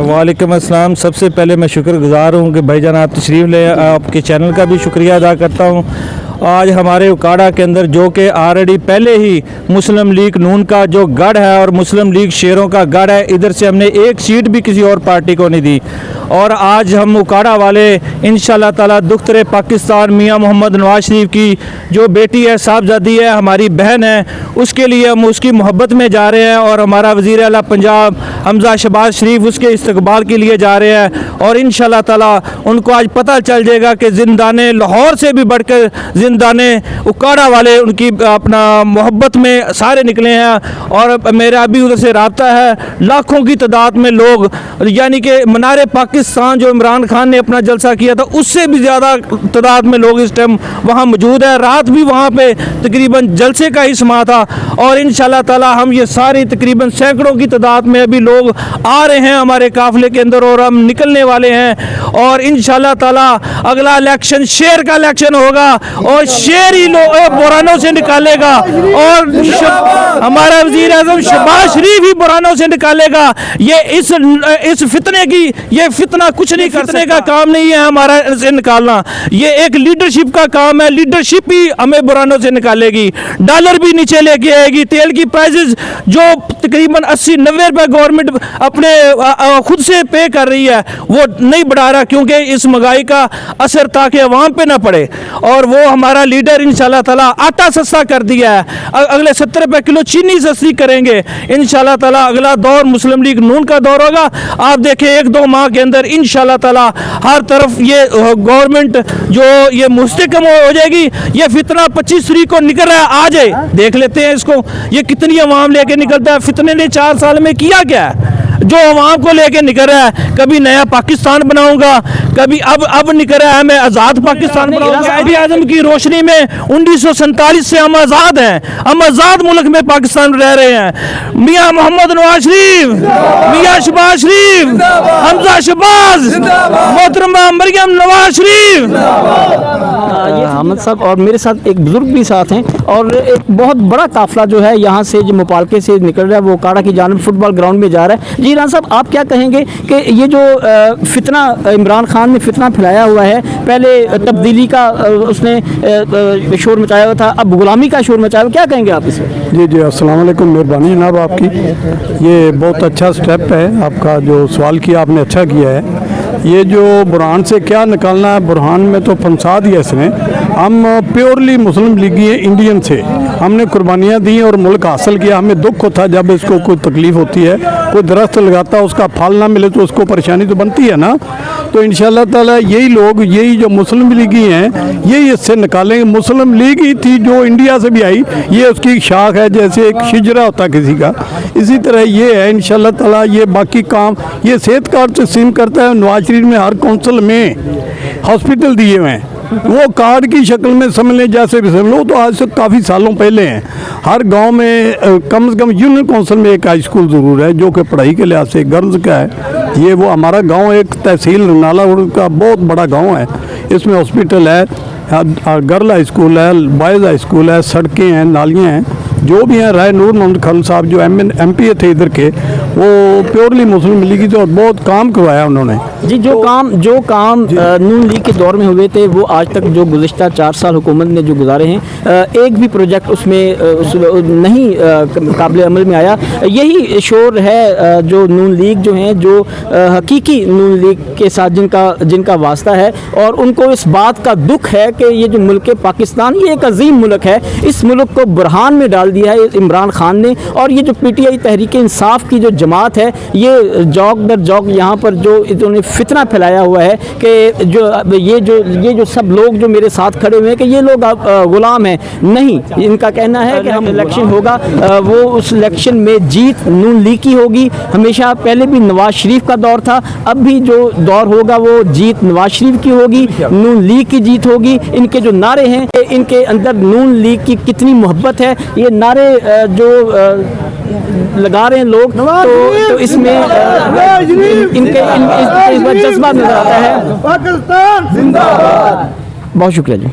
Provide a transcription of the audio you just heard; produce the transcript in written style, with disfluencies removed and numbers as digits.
वालेकुम अस्सलाम। सबसे पहले मैं शुक्रगुजार हूँ कि भाईजान आप तशरीफ़ ले, आपके चैनल का भी शुक्रिया अदा करता हूँ। आज हमारे उकाड़ा के अंदर जो कि ऑलरेडी पहले ही मुस्लिम लीग नून का जो गढ़ है और मुस्लिम लीग शेरों का गढ़ है, इधर से हमने एक सीट भी किसी और पार्टी को नहीं दी। और आज हम उकाड़ा वाले इंशाल्लाह ताला दुख्तरे पाकिस्तान मियाँ मोहम्मद नवाज शरीफ की जो बेटी है, साहबजादी है, हमारी बहन है, उसके लिए हम उसकी मोहब्बत में जा रहे हैं और हमारा वज़ीर आला पंजाब हमजा शहबाज शरीफ उसके इस्तकबाल के लिए जा रहे हैं। और इंशाल्लाह ताला उनको आज पता चल जाएगा कि ज़िंदाने लाहौर से भी बढ़कर ज़िंदाने उकाड़ा वाले उनकी अपना मोहब्बत में सारे निकले हैं। और मेरा अभी उधर से रब्ता है, लाखों की तादाद में लोग, यानी कि मनारे पाकिस्तान जो इमरान खान ने अपना जलसा किया था उससे भी ज़्यादा तादाद में लोग इस टाइम वहाँ मौजूद है। रात भी वहाँ पे तकरीबन जलसे का ही समा था और इंशाल्लाह ताला हम ये सारी तकरीबन सैकड़ों की तादाद में अभी लोग आ रहे हैं हमारे काफिले के अंदर और हम निकलने वाले हैं। और इंशाल्लाह ताला अगला इलेक्शन शेर का इलेक्शन होगा और शेर ही बुरानों से निकालेगा और हमारा वज़ीर आज़म शहबाज शरीफ ही बुरानों से निकालेगा। ये इस फितने की, ये फितना कुछ नहीं करने का काम नहीं है हमारा इसे निकालना, ये एक लीडरशिप का काम है। लीडरशिप ही हमें बुरानों से निकालेगी, डॉलर भी नीचे लेके आएगी। तेल की प्राइसेस जो तकरीबन 80-90 रुपए गवर्नमेंट अपने खुद से पे कर रही है वो नहीं बढ़ा रहा, क्योंकि इस महंगाई का असर ताकि अवाम पे ना पड़े। और वो हमारा लीडर इंशाल्लाह ताला आटा सस्ता कर दिया है, अगले 70 रुपए किलो चीनी सस्ती करेंगे इंशाल्लाह ताला। अगला दौर मुस्लिम लीग नून का दौर होगा। आप देखें 1-2 माह के अंदर इंशाल्लाह ताला हर तरफ ये गवर्नमेंट जो ये मुस्तकम हो जाएगी। ये फितना 25 तारीख को निकल रहा है, आ जाए देख लेते हैं इसको, ये कितनी अवाम लेके निकलता है। फितने ने 4 साल में किया क्या है जो अवाम को लेके निकल रहा है? कभी नया पाकिस्तान बनाऊंगा, कभी अब निकल रहा है मैं आज़ाद पाकिस्तान बनाऊंगा। वज़ीर आज़म की रोशनी में 1947 से हम आज़ाद हैं, हम आज़ाद मुल्क में पाकिस्तान रह रहे हैं। मियाँ मोहम्मद नवाज शरीफ, मियाँ शहबाज शरीफ, हमजा शहबाज, मोहतरमा मरियम नवाज शरीफ। हामिद साहब और मेरे साथ एक बुजुर्ग भी साथ हैं और एक बहुत बड़ा काफिला जो है यहाँ से जो मुपालके से निकल रहा है वो उकाड़ा की जानिब फुटबॉल ग्राउंड में जा रहा है। जी राना साहब, आप क्या कहेंगे कि ये जो फितना इमरान खान ने फितना फैलाया हुआ है, पहले तब्दीली का उसने शोर मचाया हुआ था, अब गुलामी का शोर मचाया हुआ, क्या कहेंगे आप इसमें? जी अस्सलाम वालेकुम, मेहरबानी जनाब आपकी। ये बहुत अच्छा स्टेप है आपका, जो सवाल किया आपने अच्छा किया है। ये जो बुरहान से क्या निकालना है, बुरहान में तो फंसा दिया इसने। हम प्योरली मुस्लिम लीगी इंडियन से हमने कुर्बानियाँ दी और मुल्क हासिल किया। हमें दुख होता है जब इसको कोई तकलीफ़ होती है, कोई दरख्त लगाता है उसका फल ना मिले तो उसको परेशानी तो बनती है ना। तो इंशाल्लाह ताला यही लोग, यही जो मुस्लिम लीगी हैं, यही इससे निकालेंगे। मुस्लिम लीग ही थी जो इंडिया से भी आई, ये उसकी शाख है, जैसे एक शिजरा होता है किसी का, इसी तरह ये है इंशाल्लाह ताला। ये बाकी काम ये सेहत कार्ड से सिम करता है। नवाज शरीफ में हर कौंसिल में हॉस्पिटल दिए हुए हैं, वो कार्ड की शक्ल में समझ लें, जैसे भी समझ लो। तो आज से काफ़ी सालों पहले हैं। हर गांव में कम से कम यूनियन काउंसिल में एक हाई स्कूल ज़रूर है जो कि पढ़ाई के लिहाज से गर्ल्स का है। ये वो हमारा गांव एक तहसील रनाला का बहुत बड़ा गांव है, इसमें हॉस्पिटल है, गर्ल हाई स्कूल है, बॉयज़ हाई स्कूल है, सड़कें हैं, नालियाँ हैं, जो भी हैं। राय नूर मोहम्मद खान साहब जो MP थे इधर के, वो प्योरली मुस्लिम लीग की, तो बहुत काम करवाया उन्होंने। जी, जो काम नून लीग के दौर में हुए थे वो आज तक जो गुज़िश्ता 4 साल हुकूमत ने जो गुजारे हैं, एक भी प्रोजेक्ट उसमें नहीं काबिल अमल में आया। यही शोर है जो नून लीग जो हैं, जो हकीकी नून लीग के साथ जिनका वास्ता है और उनको इस बात का दुख है कि ये जो मुल्क पाकिस्तान, ये एक अजीम मुल्क है, इस मुल्क को बुरहान में डाल दिया है इमरान खान ने। और ये जो PTI तहरीक इंसाफ की जो जमात है, ये जौक दर जौक यहाँ पर जो इन्होंने फितना फैलाया हुआ है कि ये जो सब लोग जो मेरे साथ खड़े हुए हैं कि ये लोग गुलाम हैं। नहीं, इनका कहना है कि हम इलेक्शन होगा वो उस इलेक्शन में जीत नून लीग की होगी। हमेशा पहले भी नवाज शरीफ का दौर था, अब भी जो दौर होगा वो जीत नवाज शरीफ की होगी, नून लीग की जीत होगी। इनके जो नारे हैं, इनके अंदर नून लीग की कितनी मोहब्बत है, ये नारे जो लगा रहे हैं लोग, तो इसमें इनके जज्बा नजर आता है। पाकिस्तान जिंदाबाद। बहुत शुक्रिया जी।